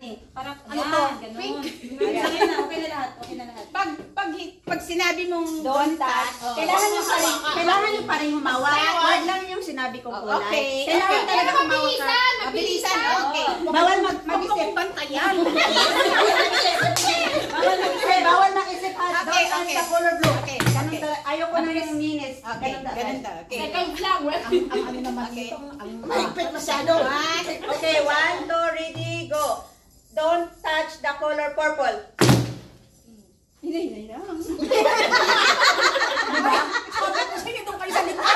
Parang, Ano yan, to? ganun. Pink. Okay na, okay na lahat, okay na lahat. Pag sinabi mong Don't touch. Oh. Kailangan nyo pa rin humawak. Wag lang yung sinabi ko kulay. Okay. Kailangan Okay. talaga humawak ka. Mabilisan. Okay. Bawal mag-isip. Pantayan. Bawal mag-isip ha. Okay, Don't touch okay. the color blue. Okay, Ganun okay. talaga. Ayoko na yung minutes. Okay. Ganun to. Okay. Second flower. Ang ano naman dito. Ang mahigpit masyado. Okay, 1, 2, ready, go. Don't touch the color purple. Hinay lang. Sige, doon kayo sa likod.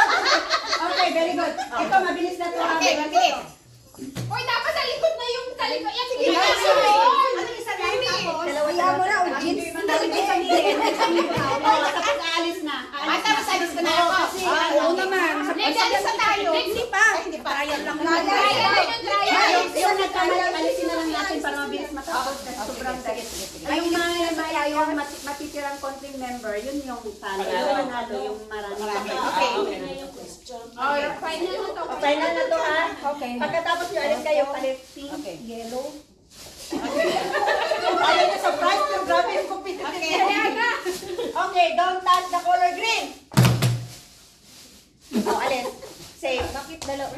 Okay, very good. Ito, mabilis na to. Okay, mabilis. Uy, dapat sa likod na yung sa likod. Yan, sige. Yes. Ano isa lang? Dalawa mo na, jeans. Tapos aalis na. Tapos alis ko na ako. Oo naman. Next, alis na tayo. Hindi pa. Hindi pa. Trial lang. Yung nagkamali, alisin na lang natin para mabilis matapos kasi sobrang sakit. Ay, yung mga yung matitirang konting member, yun yung sana. Yung manalo, yung marami. Okay. Final na to. Final na to ha? Okay. Pagkatapos yung alis kayo, palit pink, Okay. yellow. Ayaw niya sa price, pero grabe yung competitive. Okay, don't touch the color green. O, alis. Safe.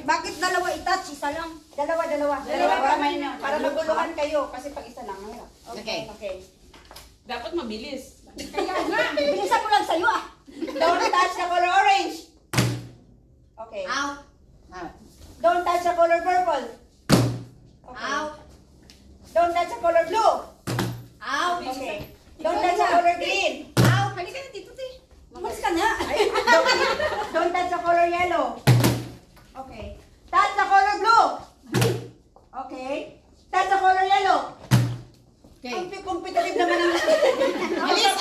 Bakit dalawa i-touch? Isa lang. Dalawa kamay niyo. Para maguluhan kayo. Kasi pag isa lang, mahirap. Okay. Okay. Dapat mabilis. Bilisan mo lang sa'yo ah. Don't touch the color orange. Okay. Out. Don't touch the color purple. Okay. Out. Don't touch the color blue. Out. Okay. Don't touch the color green. Out. Halika na dito, te. Umalis ka na. Don't touch the color yellow. Okay. Touch the color blue. Okay. Touch the color yellow. Okay. Ang competitive naman ang Alis.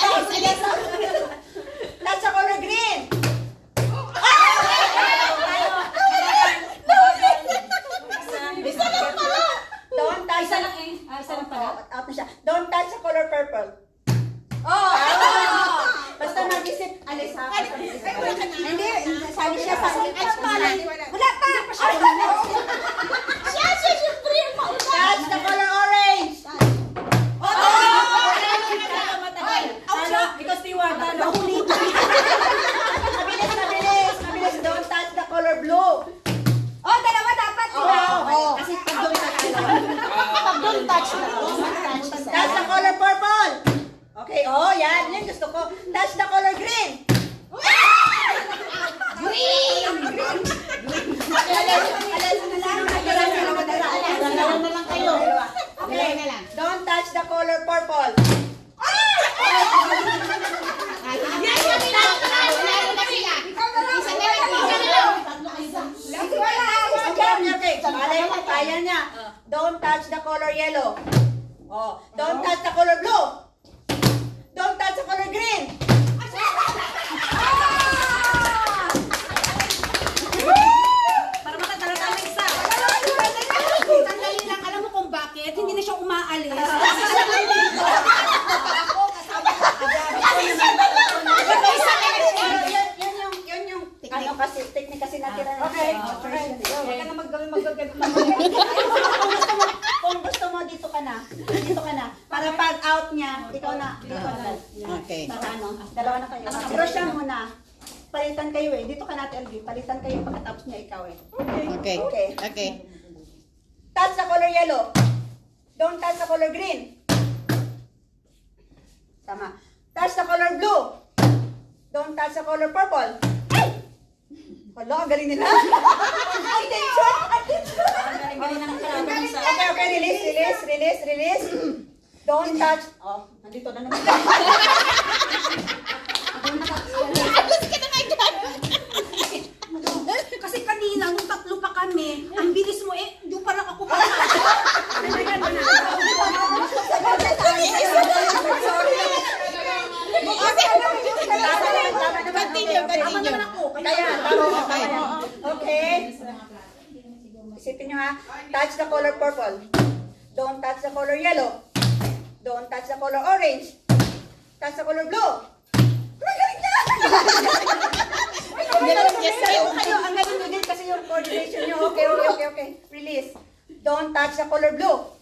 Touch the color green. Don't touch Isa lang eh. Isa lang pala. Out na siya. Don't touch the color purple. Oh. Basta mag-isip, alis ha. Basta mag-isip. Hindi. Sali siya sa Wala. Wala pa. Siya, syempre. Touch the color orange. Ikaw steward. Nahuli. Mabilis. Don't touch the color blue. Oh, dalawa dapat. Kasi pag don't touch dalawa. Pag don't touch na. Touch the color purple. Okay, oh, yan. Yan gusto ko. Touch the color green. Dalawa na lang kayo. Okay, don't touch the color purple. Okay. Kaya niya. Don't touch the color yellow. Oh, don't touch the color blue. Don't touch the color green. Para matatalan tayo isa. Sandali lang, alam mo kung bakit? Hindi na siya umaalis. Yun yung ano kasi, technique kasi natira na. Okay. Huwag ka na magawin. Kung gusto mo, dito ka na. Dito ka na. Para pag out niya, ikaw na. Dito na. Okay. Para ano, dalawa na kayo. Pero siya muna. Palitan kayo eh. Dito ka na, LG. Palitan kayo pagkatapos niya ikaw eh. Okay. Okay. Okay. Touch the color yellow. Don't touch the color green. Tama. Touch the color blue. Don't touch the color purple. Wala, ang galing nila. Attention! Galing naman kalaban sa... Okay, release. Don't touch. Oh, nandito na naman. Kasi kanina, nung tatlo pa kami, ang bilis mo eh, doon pa lang ako pa. Tama naman ako. Kaya, okay. Isipin nyo ha. Touch the color purple. Don't touch the color yellow. Don't touch the color orange. Touch the color blue. Magaling na! Ang galing nyo din kasi yung coordination nyo. Okay. Release. Don't touch the color blue.